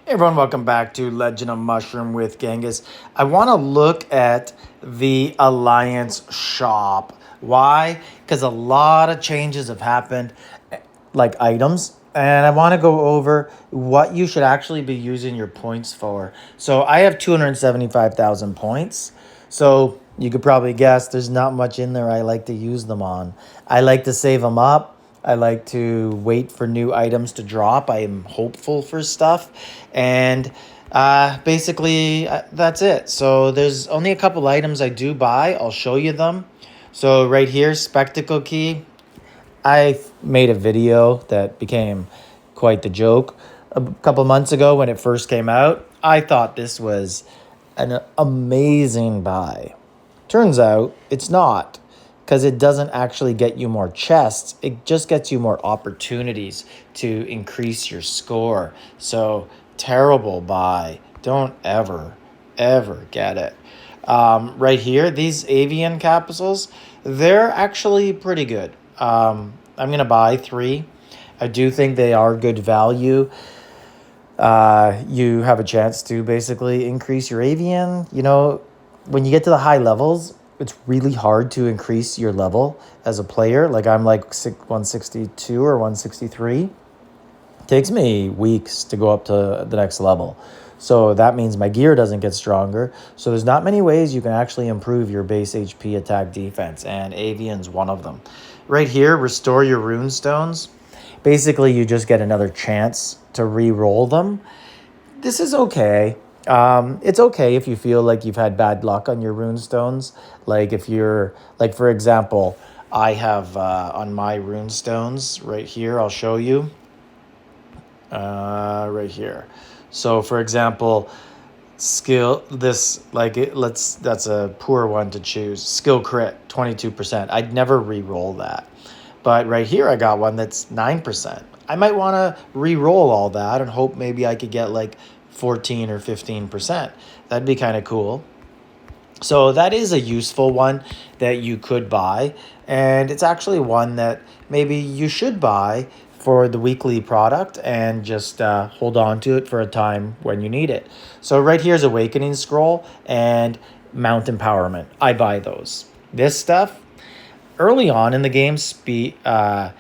Hey everyone, welcome back to Legend of Mushroom with Genghis. I want to look at the Alliance shop. Why? Because a lot of changes have happened, like items, and I want to go over what you should actually be using your points for. So I have 275,000 points. So you could probably guess there's not much in there I like to use them on. I like to save them up. I like to wait for new items to drop. I am hopeful for stuff. And basically, that's it. So there's only a couple items I do buy. I'll show you them. So right here, spectacle key. I made a video that became quite the joke a couple months ago when it first came out. I thought this was an amazing buy. Turns out it's not, because it doesn't actually get you more chests. It just gets you more opportunities to increase your score. So terrible buy. Don't ever get it. Right here, these avian capsules, they're actually pretty good. I'm going to buy 3. I do think they are good value. You have a chance to basically increase your avian. You know, when you get to the high levels, it's really hard to increase your level as a player. Like I'm like 162 or 163. It takes me weeks to go up to the next level. So that means my gear doesn't get stronger. So there's not many ways you can actually improve your base HP attack defense, and Avian's one of them. Right here, restore your runestones. Basically, you just get another chance to re-roll them. This is okay. It's okay if you feel like you've had bad luck on your runestones. Like if you're, like for example, I have on my runestones right here, I'll show you. Right here. So for example, skill this like it let's that's a poor one to choose. Skill crit 22%. I'd never re-roll that. But right here I got one that's 9%. I might want to re-roll all that and hope maybe I could get like 14 or 15%. That'd be kind of cool. So that is a useful one that you could buy, and it's actually one that maybe you should buy for the weekly product and just hold on to it for a time when you need it. So right here's Awakening Scroll and Mount Empowerment. I buy those. This stuff, early on in the game, so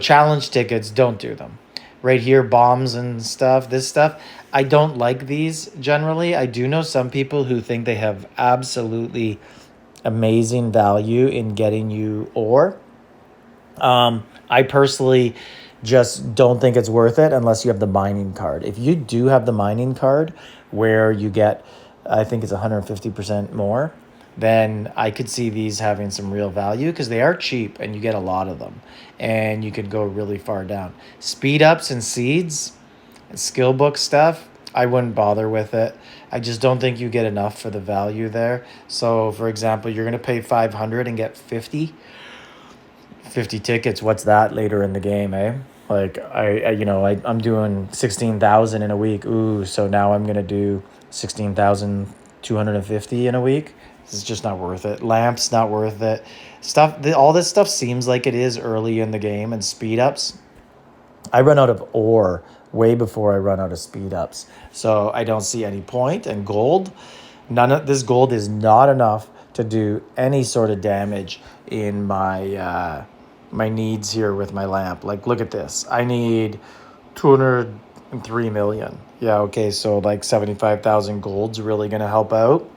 challenge tickets, don't do them. Right here, bombs and stuff, this stuff, I don't like these generally. I do know some people who think they have absolutely amazing value in getting you ore. I personally just don't think it's worth it unless you have the mining card. If you do have the mining card where you get, I think it's 150% more, then I could see these having some real value because they are cheap and you get a lot of them and you could go really far down. Speed ups and seeds and skill book stuff, I wouldn't bother with it. I just don't think you get enough for the value there. So for example, you're going to pay 500 and get 50 tickets. What's that later in the game, eh? Like I'm doing 16,000 in a week. Ooh, so now I'm going to do 16,250 in a week. It's just not worth it. Lamps, not worth it. All this stuff seems like it is early in the game, and speed ups. I run out of ore way before I run out of speed ups. So I don't see any point. And gold, none of this gold is not enough to do any sort of damage in my my needs here with my lamp. Like look at this. I need 203 million. Yeah, okay, so like 75,000 gold's really gonna help out.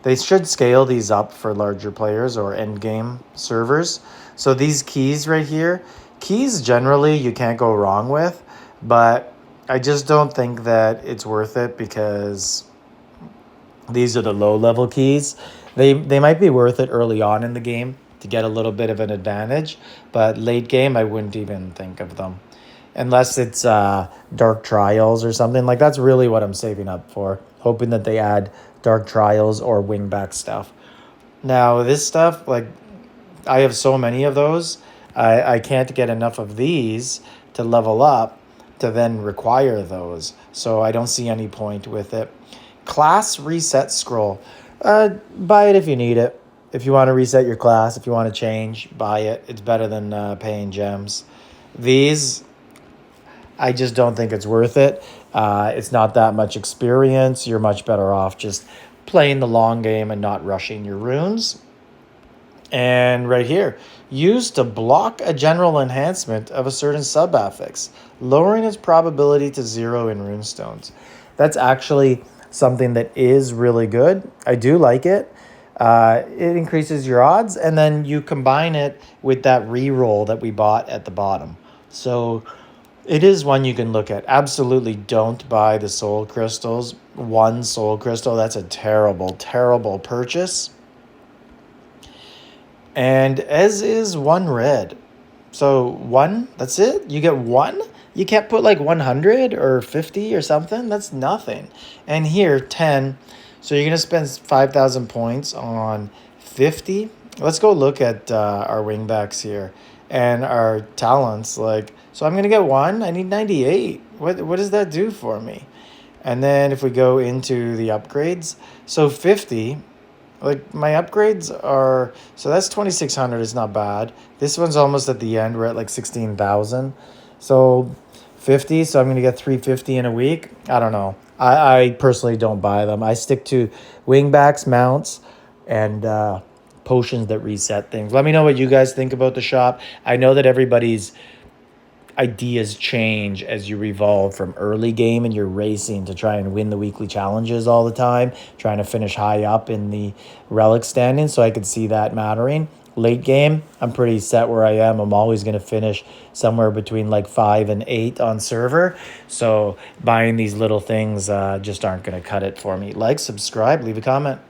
They should scale these up for larger players or end game servers. So these keys right here, keys generally you can't go wrong with, but I just don't think that it's worth it because these are the low level keys. They might be worth it early on in the game to get a little bit of an advantage, but late game I wouldn't even think of them. Unless it's Dark Trials or something. Like that's really what I'm saving up for, hoping that they add Dark Trials or wingback stuff. Now this stuff, like I have so many of those, I can't get enough of these to level up to then require those. So I don't see any point with it. Class reset scroll. Buy it if you need it. If you want to reset your class, if you want to change, buy it. It's better than paying gems. These, I just don't think it's worth it. It's not that much experience. You're much better off just playing the long game and not rushing your runes. And right here, used to block a general enhancement of a certain sub-affix, lowering its probability to 0 in runestones. That's actually something that is really good. I do like it. It increases your odds, and then you combine it with that reroll that we bought at the bottom. So it is one you can look at. Absolutely don't buy the soul crystals. One soul crystal, that's a terrible, terrible purchase. And as is one red. So one, that's it? You get one? You can't put like 100 or 50 or something? That's nothing. And here, 10. So you're going to spend 5,000 points on 50. Let's go look at our wingbacks here and our talents. Like, so I'm going to get one. I need 98. What does that do for me? And then if we go into the upgrades, so 50, like my upgrades are, so that's 2,600 is not bad. This one's almost at the end. We're at like 16,000. So 50, so I'm going to get 350 in a week. I don't know. I personally don't buy them. I stick to wingbacks, mounts, and potions that reset things. Let me know what you guys think about the shop. I know that everybody's ideas change as you revolve from early game and you're racing to try and win the weekly challenges all the time, trying to finish high up in the relic standing. So I could see that mattering. Late game, I'm pretty set where I am. I'm always going to finish somewhere between like 5 and 8 on server. So buying these little things just aren't going to cut it for me. Like, subscribe, leave a comment.